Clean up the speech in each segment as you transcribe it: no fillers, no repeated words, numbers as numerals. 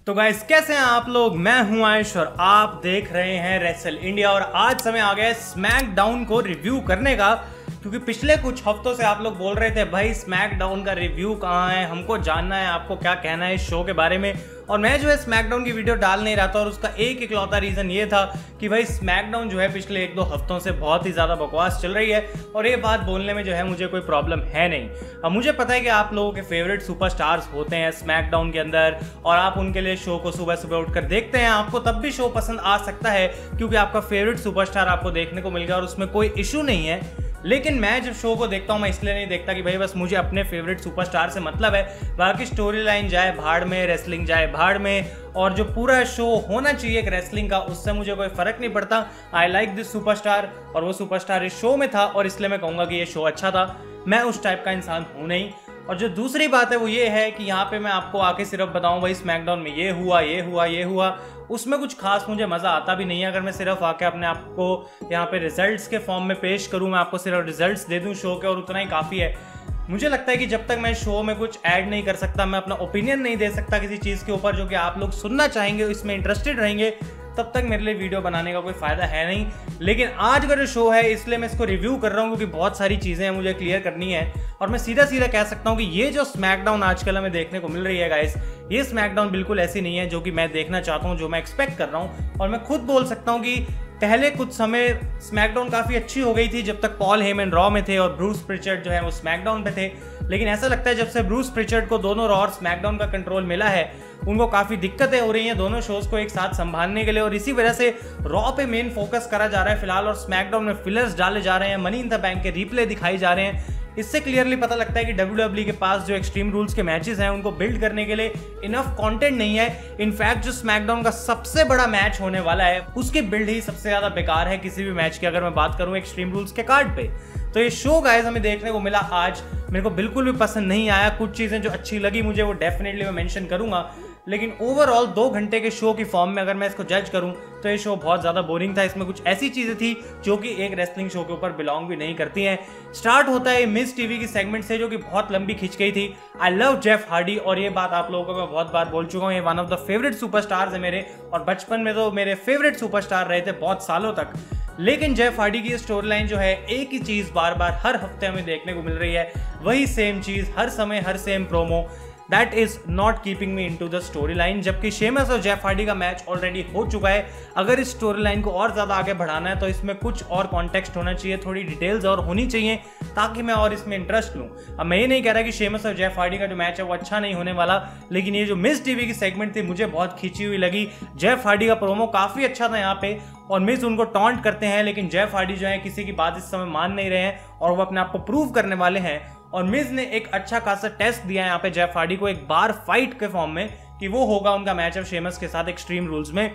तो गाइस कैसे हैं आप लोग। मैं हूं आयुष और आप देख रहे हैं रेसल इंडिया। और आज समय आ गया है स्मैकडाउन को रिव्यू करने का, क्योंकि पिछले कुछ हफ्तों से आप लोग बोल रहे थे भाई स्मैकडाउन का रिव्यू कहाँ है, हमको जानना है आपको क्या कहना है इस शो के बारे में। और मैं जो है स्मैकडाउन की वीडियो डाल नहीं रहा था, और उसका एक इकलौता रीजन ये था कि भाई स्मैकडाउन जो है पिछले 1-2 हफ्तों से बहुत ही ज्यादा बकवास चल रही है, और ये बात बोलने में जो है मुझे कोई प्रॉब्लम है नहीं। अब मुझे पता है कि आप लोगों के फेवरेट सुपरस्टार्स होते हैं स्मैकडाउन के अंदर, और आप उनके लिए शो को सुबह सुबह उठकर देखते हैं। आपको तब भी शो पसंद आ सकता है क्योंकि आपका फेवरेट सुपरस्टार आपको देखने को मिल गया और उसमें कोई इशू नहीं है। लेकिन मैं जब शो को देखता हूँ मैं इसलिए नहीं देखता कि भाई बस मुझे अपने फेवरेट सुपरस्टार से मतलब है, बाकी स्टोरी लाइन जाए भाड़ में, रेसलिंग जाए भाड़ में, और जो पूरा शो होना चाहिए एक रेसलिंग का उससे मुझे कोई फर्क नहीं पड़ता। आई लाइक दिस सुपरस्टार, और वो सुपरस्टार इस शो में था और इसलिए मैं कहूँगा कि ये शो अच्छा था। मैं उस टाइप का इंसान हूँ नहीं। और जो दूसरी बात है वो ये है कि यहाँ पे मैं आपको आके सिर्फ बताऊँ भाई स्मैकडाउन में ये हुआ ये हुआ ये हुआ, उसमें कुछ खास मुझे मज़ा आता भी नहीं है। अगर मैं सिर्फ आके अपने आप को यहाँ पे रिजल्ट्स के फॉर्म में पेश करूँ, मैं आपको सिर्फ रिजल्ट्स दे दूँ शो के, और उतना ही काफ़ी है। मुझे लगता है कि जब तक मैं शो में कुछ ऐड नहीं कर सकता, मैं अपना ओपिनियन नहीं दे सकता किसी चीज़ के ऊपर जो कि आप लोग सुनना चाहेंगे, इसमें इंटरेस्टेड रहेंगे, तब तक मेरे लिए वीडियो बनाने का कोई फायदा है नहीं। लेकिन आज का जो शो है इसलिए मैं इसको रिव्यू कर रहा हूँ क्योंकि बहुत सारी चीज़ें मुझे क्लियर करनी है। और मैं सीधा सीधा कह सकता हूँ कि ये जो स्मैकडाउन आजकल हमें देखने को मिल रही है गाइस, ये स्मैकडाउन बिल्कुल ऐसी नहीं है जो कि मैं देखना चाहता हूँ, जो मैं एक्सपेक्ट कर रहा हूँ। और मैं खुद बोल सकता हूँ कि पहले कुछ समय स्मैकडाउन काफ़ी अच्छी हो गई थी जब तक पॉल हेमन रॉ में थे और ब्रूस प्रिचर्ड जो है वो स्मैकडाउन पे थे। लेकिन ऐसा लगता है जब से ब्रूस प्रिचर्ड को दोनों रॉ और स्मैकडाउन का कंट्रोल मिला है, उनको काफ़ी दिक्कतें हो रही हैं दोनों शोज को एक साथ संभालने के लिए, और इसी वजह से रॉ पे मेन फोकस करा जा रहा है फिलहाल, और स्मैकडाउन में फिलर्स डाले जा रहे हैं, मनी इन द बैंक के रिप्ले दिखाई जा रहे हैं। इससे क्लियरली पता लगता है कि WWE के पास जो एक्सट्रीम रूल्स के मैचेस हैं उनको बिल्ड करने के लिए इनफ कंटेंट नहीं है। इनफैक्ट जो स्मैकडाउन का सबसे बड़ा मैच होने वाला है उसकी बिल्ड ही सबसे ज्यादा बेकार है किसी भी मैच की, अगर मैं बात करूं एक्सट्रीम रूल्स के कार्ड पे। तो ये शो गाइस हमें देखने को मिला आज, मेरे को बिल्कुल भी पसंद नहीं आया। कुछ चीजें जो अच्छी लगी मुझे वो डेफिनेटली मैं मेंशन करूंगा, लेकिन ओवरऑल 2 घंटे के शो की फॉर्म में अगर मैं इसको जज करूं तो ये शो बहुत ज़्यादा बोरिंग था। इसमें कुछ ऐसी चीज़ें थी जो कि एक रेसलिंग शो के ऊपर बिलोंग भी नहीं करती हैं। स्टार्ट होता है मिस टीवी की सेगमेंट से जो कि बहुत लंबी खिंच गई थी। आई लव जेफ हार्डी, और ये बात आप लोगों को मैं बहुत बार बोल चुका हूँ, ये one of the favourite superstars है मेरे, और बचपन में तो मेरे फेवरेट सुपरस्टार रहे थे बहुत सालों तक। लेकिन जेफ हार्डी की स्टोरी लाइन जो है, एक ही चीज़ बार बार हर हफ्ते हमें देखने को मिल रही है, वही सेम चीज़ हर समय, हर same promo, that is not keeping me into the story line. जबकि शेमस और जेफ हार्डी का मैच ऑलरेडी हो चुका है। अगर इस स्टोरी लाइन को और ज़्यादा आगे बढ़ाना है तो इसमें कुछ और कॉन्टेक्स्ट होना चाहिए, थोड़ी डिटेल्स और होनी चाहिए ताकि मैं और इसमें इंटरेस्ट लूँ। अब मैं ये नहीं कह रहा कि शेमस और जेफ हार्डी का जो मैच है वो अच्छा नहीं होने वाला, लेकिन ये जो मिस टीवी की सेगमेंट थी मुझे बहुत खींची हुई लगी। जेफ हार्डी का प्रोमो काफ़ी अच्छा था यहाँ पे, और मिस उनको टॉन्ट करते हैं, लेकिन जेफ हार्डी जो है किसी की बात इस समय मान नहीं रहे हैं और वो अपने आप को प्रूव करने वाले हैं। और मिज ने एक अच्छा खासा टेस्ट दिया है यहाँ पे जेफ हार्डी को एक बार फाइट के फॉर्म में, कि वो होगा उनका मैच ऑफ शेमस के साथ एक्सट्रीम रूल्स में।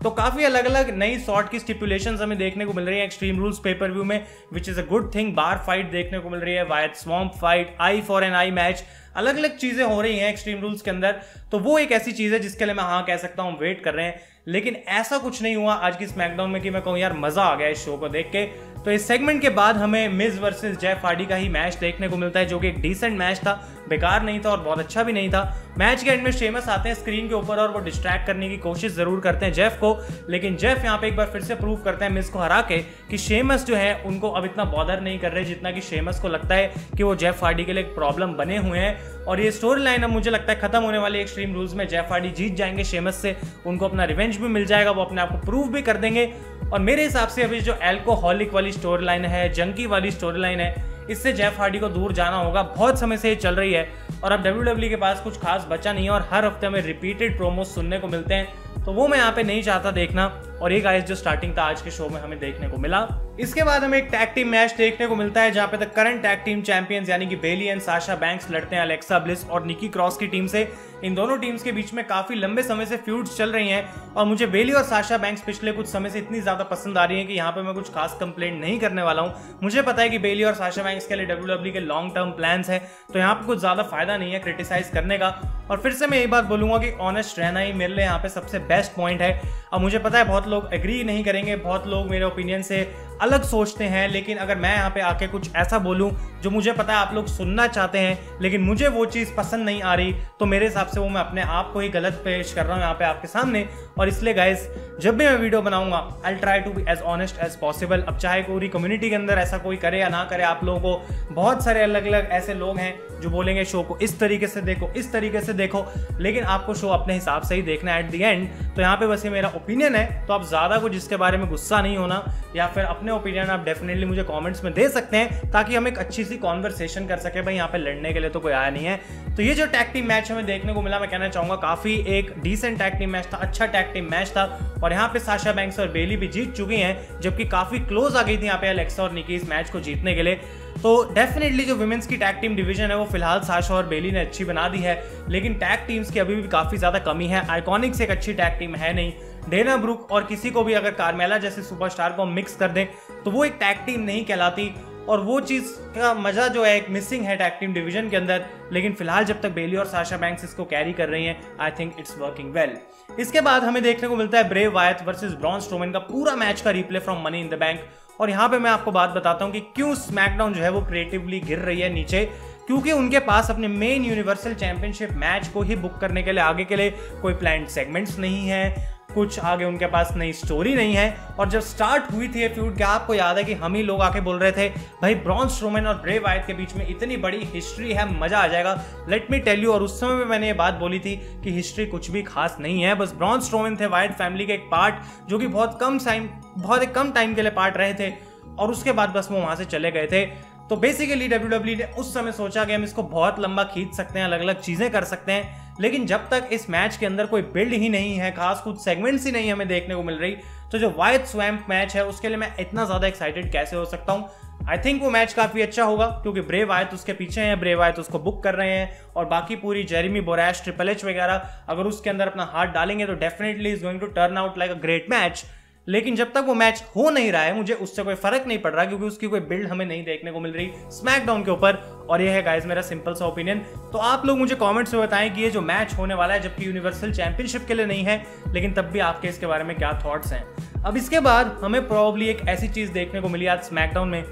तो काफी अलग अलग नई सॉर्ट की स्टिपुलेशंस हमें देखने को मिल रही है एक्सट्रीम रूल्स पेपर व्यू में, which is a good thing. Bar fight देखने को मिल रही है, Wyatt swamp fight, eye for an eye match, अलग अलग चीजें हो रही हैं एक्सट्रीम रूल्स के अंदर। तो वो एक ऐसी चीज है जिसके लिए मैं हाँ कह सकता हूँ वेट कर रहे हैं। लेकिन ऐसा कुछ नहीं हुआ आज की स्मैकडाउन में कि मैं कहूँ यार मजा आ गया इस शो को देख के। तो इस सेगमेंट के बाद हमें मिज वर्सेस जेफ हार्डी का ही मैच देखने को मिलता है, जो कि एक डिसेंट मैच था, बेकार नहीं था और बहुत अच्छा भी नहीं था। मैच के एंड में शेमस आते हैं स्क्रीन के ऊपर और वो डिस्ट्रैक्ट करने की कोशिश जरूर करते हैं जेफ को, लेकिन जेफ यहाँ पे एक बार फिर से प्रूव करते हैं मिज को हरा के कि शेमस जो है उनको अब इतना बॉदर नहीं कर रहे जितना कि शेमस को लगता है कि वो जेफ हार्डी के लिए एक प्रॉब्लम बने हुए हैं। और ये स्टोरी लाइन अब मुझे लगता है खत्म होने वाली एक्सट्रीम रूल्स में जेफ हार्डी जीत जाएंगे शेमस से, उनको अपना रिवेंज भी मिल जाएगा, वो अपने आप को प्रूव भी कर देंगे। और मेरे हिसाब से अभी जो एल्कोहलिक वाली स्टोरी लाइन है, जंकी वाली स्टोरी लाइन है, इससे जेफ हार्डी को दूर जाना होगा। बहुत समय से ये चल रही है और अब WWE के पास कुछ खास बचा नहीं है, और हर हफ्ते हमें रिपीटेड प्रोमो सुनने को मिलते हैं, तो वो मैं यहाँ पे नहीं चाहता देखना। और ये गाइस जो स्टार्टिंग था आज के शो में हमें देखने को मिला। इसके बाद हमें एक टैग टीम मैच देखने को मिलता है जहाँ पे the current tag team champions यानी कि बेली एंड साशा बैंक्स लड़ते हैं अलेक्सा ब्लिस और निकी क्रॉस की टीम से। इन दोनों टीम्स के बीच में काफी लंबे समय से फ्यूड्स चल रही हैं, और मुझे बेली और साशा बैंक्स पिछले कुछ समय से इतनी ज्यादा पसंद आ रही है कि यहाँ पे मैं कुछ खास कंप्लेंट नहीं करने वाला हूँ। मुझे पता है कि बेली और साशा बैंक्स के लिए WWE के लॉन्ग टर्म प्लान्स है, तो यहाँ पे कुछ ज्यादा फायदा नहीं है क्रिटिसाइज करने का। और फिर से मैं ये बात बोलूंगा कि ऑनेस्ट रहना ही मेरे लिए यहाँ पे सबसे बेस्ट पॉइंट है। अब मुझे पता है बहुत लोग एग्री नहीं करेंगे, बहुत लोग मेरे ओपिनियन से अलग सोचते हैं, लेकिन अगर मैं यहाँ पे आके कुछ ऐसा बोलूँ जो मुझे पता है आप लोग सुनना चाहते हैं लेकिन मुझे वो चीज़ पसंद नहीं आ रही, तो मेरे हिसाब से वो मैं अपने आप को ही गलत पेश कर रहा हूँ यहाँ पे आपके सामने। और इसलिए गाइस जब भी मैं वीडियो बनाऊंगा I try to be as honest as possible. अब चाहे पूरी कम्युनिटी के अंदर ऐसा कोई करे या ना करे, आप लोगों को बहुत सारे अलग अलग ऐसे लोग हैं जो बोलेंगे शो को इस तरीके से देखो, इस तरीके से देखो, लेकिन आपको शो अपने हिसाब से ही देखना है एट द एंड। तो यहाँ पे बस ये मेरा ओपिनियन है, तो आप ज़्यादा कुछ इसके बारे में गुस्सा नहीं होना, या फिर अपने ओपिनियन आप डेफिनेटली मुझे कमेंट्स में दे सकते हैं ताकि हम एक अच्छी सी कॉन्वर्सेशन कर सके। भाई यहाँ पे लड़ने के लिए तो कोई आया नहीं है। तो ये जो टैग टीम मैच हमें देखने को मिला, मैं कहना चाहूँगा काफ़ी एक डिसेंट टैग टीम मैच था, अच्छा टैग टीम मैच था। और यहाँ पे साशा बैंक्स और बेली भी जीत चुकी हैं, जबकि काफ़ी क्लोज आ गई थी यहाँ पे अलेक्सा और निकी इस मैच को जीतने के लिए। तो डेफिनेटली जो विमेंस की टैग टीम डिवीजन है वो फिलहाल साशा और बेली ने अच्छी बना दी है, लेकिन टैग टीम्स की अभी भी काफ़ी ज़्यादा कमी है। आइकॉनिक्स एक अच्छी टैग टीम है नहीं। डेना ब्रुक और किसी को भी अगर कार्मेला जैसे सुपरस्टार को मिक्स कर दें तो वो एक टैग टीम नहीं कहलाती, और वो चीज़ का मजा जो है एक मिसिंग है टैग टीम डिवीजन के अंदर। लेकिन फिलहाल जब तक बेली और साशा बैंक्स इसको कैरी कर रही हैं, I think it's working well. इसके बाद हमें देखने को मिलता है ब्रे वायत वर्सेस ब्रॉन स्ट्रोमैन का पूरा मैच का replay from money in the bank. और यहाँ पे मैं आपको बात बताता हूँ कि क्यों स्मैकडाउन जो है वो क्रिएटिवली गिर रही है नीचे, क्योंकि उनके पास अपने मेन यूनिवर्सल चैंपियनशिप मैच को ही बुक करने के लिए आगे के लिए कोई प्लान्ड सेगमेंट्स नहीं है, कुछ आगे उनके पास नई स्टोरी नहीं है। और जब स्टार्ट हुई थी ये फ्यूड, क्या आपको याद है कि हम ही लोग आके बोल रहे थे भाई ब्रॉन स्ट्रोमैन और ब्रे वायत के बीच में इतनी बड़ी हिस्ट्री है, मजा आ जाएगा, लेट मी टेल यू। और उस समय में मैंने ये बात बोली थी कि हिस्ट्री कुछ भी खास नहीं है, बस ब्रॉन स्ट्रोमैन थे वायत फैमिली के एक पार्ट जो कि बहुत कम टाइम के लिए पार्ट रहे थे, और उसके बाद बस वो वहां से चले गए थे। तो बेसिकली WWE ने उस समय सोचा कि हम इसको बहुत लंबा खींच सकते हैं, अलग अलग चीजें कर सकते हैं, लेकिन जब तक इस मैच के अंदर कोई बिल्ड ही नहीं है, खास कुछ सेगमेंट्स ही नहीं हमें देखने को मिल रही, तो जो वायत स्वैम्प मैच है उसके लिए मैं इतना ज्यादा एक्साइटेड कैसे हो सकता हूँ। आई थिंक वो मैच काफी अच्छा होगा क्योंकि ब्रे वायत उसके पीछे हैं, ब्रे वायत उसको बुक कर रहे हैं, और बाकी पूरी जेरेमी बोरैश, ट्रिपल एच वगैरह अगर उसके अंदर अपना हाथ डालेंगे तो definitely is going to turn out like a great match. लेकिन जब तक वो मैच हो नहीं रहा है मुझे उससे कोई फर्क नहीं पड़ रहा, क्योंकि उसकी कोई बिल्ड हमें नहीं देखने को मिल रही स्मैकडाउन के ऊपर। और ये है गाइस मेरा सिंपल सा ओपिनियन। तो आप लोग मुझे कमेंट्स में बताएं कि ये जो मैच होने वाला है, जबकि यूनिवर्सल चैंपियनशिप के लिए नहीं है, लेकिन तब भी आपके इसके बारे में क्या थॉट्स हैं। अब इसके बाद हमें प्रोबेबली एक ऐसी चीज देखने को मिली आज स्मैकडाउन में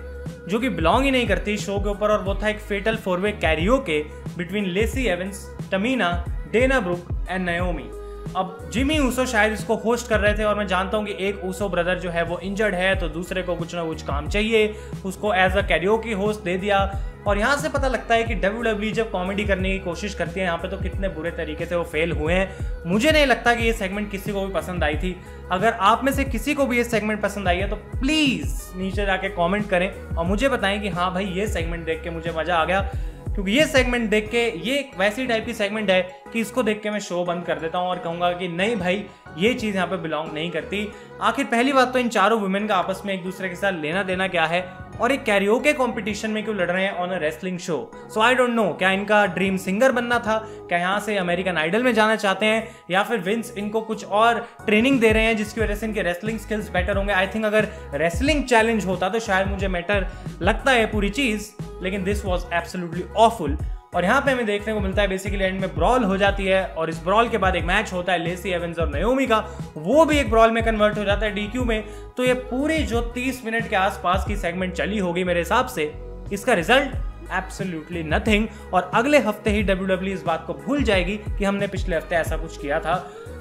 जो कि बिलोंग ही नहीं करती शो के ऊपर, और वो था एक fatal four way karaoke between Lacey Evans, Tamina, Dana Brooke and Naomi. अब जिमी ऊसो शायद इसको होस्ट कर रहे थे, और मैं जानता हूं कि एक ऊसो ब्रदर जो है वो इंजर्ड है, तो दूसरे को कुछ ना कुछ काम चाहिए, उसको एज अ कैरियोके होस्ट दे दिया। और यहाँ से पता लगता है कि WWE जब कॉमेडी करने की कोशिश करती है यहाँ पे, तो कितने बुरे तरीके से वो फेल हुए हैं। मुझे नहीं लगता कि ये सेगमेंट किसी को भी पसंद आई थी। अगर आप में से किसी को भी ये सेगमेंट पसंद आई है तो प्लीज नीचे जाके कमेंट करें और मुझे बताएं कि हाँ भाई ये सेगमेंट देख के मुझे मजा आ गया, क्योंकि ये सेगमेंट देख के ये एक वैसी टाइप की सेगमेंट है कि इसको देख के मैं शो बंद कर देता हूँ और कहूंगा कि नहीं भाई ये चीज़ यहाँ पे बिलोंग नहीं करती। आखिर पहली बात तो इन चारों वुमेन का आपस में एक दूसरे के साथ लेना देना क्या है, और एक कैरियोके कंपटीशन में क्यों लड़ रहे हैं on a wrestling show. So I don't know, क्या इनका ड्रीम सिंगर बनना था, क्या यहाँ से अमेरिकन आइडल में जाना चाहते हैं, या फिर विंस इनको कुछ और ट्रेनिंग दे रहे हैं जिसकी वजह से इनके रेसलिंग स्किल्स बेटर होंगे। आई थिंक अगर रेसलिंग चैलेंज होता तो शायद मुझे मैटर लगता है पूरी चीज़, लेकिन दिस वॉज एब्सोल्युटली ऑफुल। और यहाँ पे हमें देखने को मिलता है बेसिकली एंड में ब्रॉल हो जाती है, और इस ब्रॉल के बाद एक मैच होता है लेसी एवंस और नाओमी का, वो भी एक ब्रॉल में कन्वर्ट हो जाता है डीक्यू में। तो ये पूरी जो 30 मिनट के आसपास की सेगमेंट चली होगी मेरे हिसाब से, इसका रिजल्ट एब्सोल्युटली नथिंग। और अगले हफ्ते ही WWE इस बात को भूल जाएगी कि हमने पिछले हफ्ते ऐसा कुछ किया था।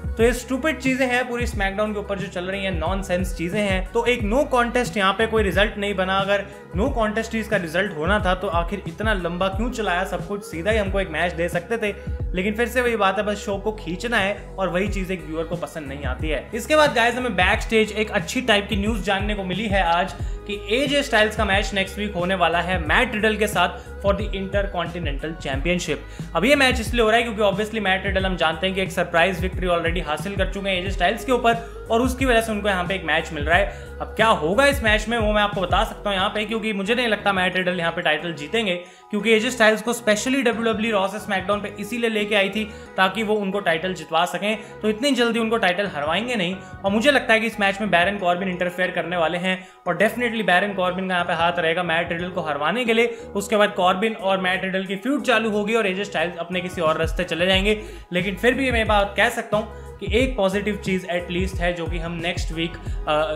तो ये स्टूपिड चीजें हैं पूरी स्मैकडाउन के ऊपर जो चल रही हैं, नॉनसेंस चीजें हैं। तो एक नो कॉन्टेस्ट यहाँ पे कोई रिजल्ट नहीं बना। अगर नो कॉन्टेस्ट ही इसका रिजल्ट होना था तो आखिर इतना लंबा क्यों चलाया सब कुछ, सीधा ही हमको एक मैच दे सकते थे। लेकिन फिर से वही बात है, बस शो को खींचना है और वही चीज एक व्यूअर को पसंद नहीं आती है। इसके बाद गाइस हमें बैक स्टेज एक अच्छी टाइप की न्यूज जानने को मिली है आज कि AJ स्टाइल्स का मैच नेक्स्ट वीक होने वाला है मैट रिडल के साथ फॉर द इंटरकॉन्टिनेंटल चैंपियनशिप। अब ये मैच इसलिए हो रहा है क्योंकि ऑब्वियसली मैट रिडल हम जानते हैं कि एक सरप्राइज विक्ट्री ऑलरेडी हासिल कर चुके हैं AJ स्टाइल्स के ऊपर, और उसकी वजह से उनको यहाँ पे एक मैच मिल रहा है। अब क्या होगा इस मैच में वो मैं आपको बता सकता हूँ यहाँ पे, क्योंकि मुझे नहीं लगता मैट रिडल यहाँ पे टाइटल जीतेंगे, क्योंकि AJ स्टाइल्स को स्पेशली WWE रॉ से स्मैकडाउन पे इसीलिए लेके आई थी ताकि वो उनको टाइटल जितवा सकें, तो इतनी जल्दी उनको टाइटल हरवाएंगे नहीं। और मुझे लगता है कि इस मैच में बैरन कॉर्बिन इंटरफेयर करने वाले हैं, और डेफिनेटली बैरन कॉर्बिन का यहाँ पे हाथ रहेगा मैट रिडल को हरवाने के लिए। उसके बाद कॉर्बिन और मैट रिडल की फ्यूड चालू होगी और AJ स्टाइल्स अपने किसी और रास्ते चले जाएंगे। लेकिन फिर भी मैं बात कह सकता हूँ कि एक पॉजिटिव चीज एटलीस्ट है जो कि हम नेक्स्ट वीक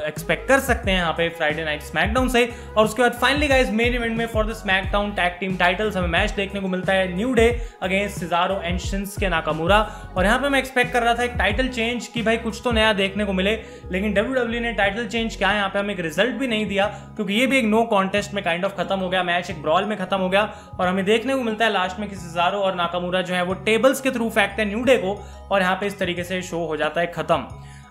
एक्सपेक्ट कर सकते हैं यहाँ पे फ्राइडे नाइट स्मैकडाउन से। और उसके बाद फाइनली गाइस मेन इवेंट में for the SmackDown tag team titles हमें मैच देखने को मिलता है new day against Cesaro and Shinsuke Nakamura. और यहाँ पे मैं एक्सपेक्ट कर रहा था एक टाइटल चेंज की भाई कुछ तो नया देखने को मिले, लेकिन WWE ने टाइटल चेंज क्या यहाँ पे हमें एक रिजल्ट भी नहीं दिया, क्योंकि ये भी एक नो कॉन्टेस्ट में काइंड ऑफ खत्म हो गया, मैच एक ब्रॉल में खत्म हो गया। और हमें देखने को मिलता है लास्ट में कि सिजारो और नाकामुरा जो है वो टेबल्स के थ्रू फेंकते हैं न्यू डे को, और यहाँ पे इस तरीके से शो हो जाता है खत्म।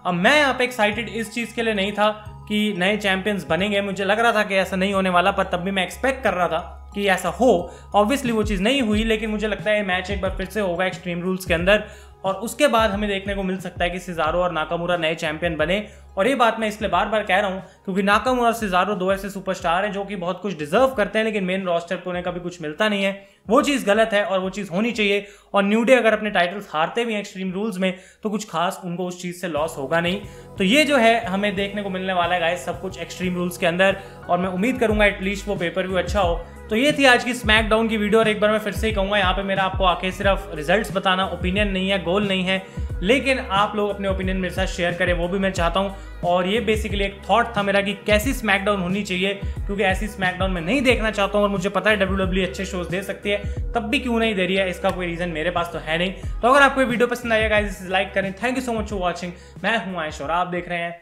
अब मैं यहाँ पे एक्साइटेड इस चीज के लिए नहीं था कि नए चैंपियंस बनेंगे, मुझे लग रहा था कि ऐसा नहीं होने वाला, पर तब भी मैं एक्सपेक्ट कर रहा था कि ऐसा हो। ऑब्वियसली वो चीज़ नहीं हुई, लेकिन मुझे लगता है मैच एक बार फिर से होगा एक्सट्रीम रूल्स के अंदर, और उसके बाद हमें देखने को मिल सकता है कि सिजारो और नाकामुरा नए चैंपियन बने। और ये बात मैं इसलिए बार बार कह रहा हूँ क्योंकि नाकामुरा और सिजारो दो ऐसे सुपरस्टार हैं जो कि बहुत कुछ डिजर्व करते हैं, लेकिन मेन रोस्टर पर उन्हें कभी कुछ मिलता नहीं है। वो चीज़ गलत है और वो चीज़ होनी चाहिए। और न्यू डे अगर अपने टाइटल्स हारते भी हैं एक्सट्रीम रूल्स में तो कुछ खास उनको उस चीज़ से लॉस होगा नहीं। तो ये जो है हमें देखने को मिलने वाला है गाइस सब कुछ एक्सट्रीम रूल्स के अंदर, और मैं उम्मीद करूंगा एटलीस्ट वो पेपर व्यू अच्छा हो। तो ये थी आज की स्मैकडाउन की वीडियो, और एक बार मैं फिर से ही कहूंगा यहाँ पे मेरा आपको आके सिर्फ रिजल्ट्स बताना ओपिनियन नहीं है, गोल नहीं है, लेकिन आप लोग अपने ओपिनियन मेरे साथ शेयर करें वो भी मैं चाहता हूँ। और ये बेसिकली एक थॉट था मेरा कि कैसी स्मैकडाउन होनी चाहिए, क्योंकि ऐसी स्मैकडाउन मैं नहीं देखना चाहता हूँ, और मुझे पता है WWE अच्छे शोज दे सकती है, तब भी क्यों नहीं दे रही है, इसका कोई रीजन मेरे पास तो है नहीं। तो अगर आपको वीडियो पसंद आएगा गाइस लाइक करें। Thank you so much for watching. मैं हूँ आयुष और आप देख रहे हैं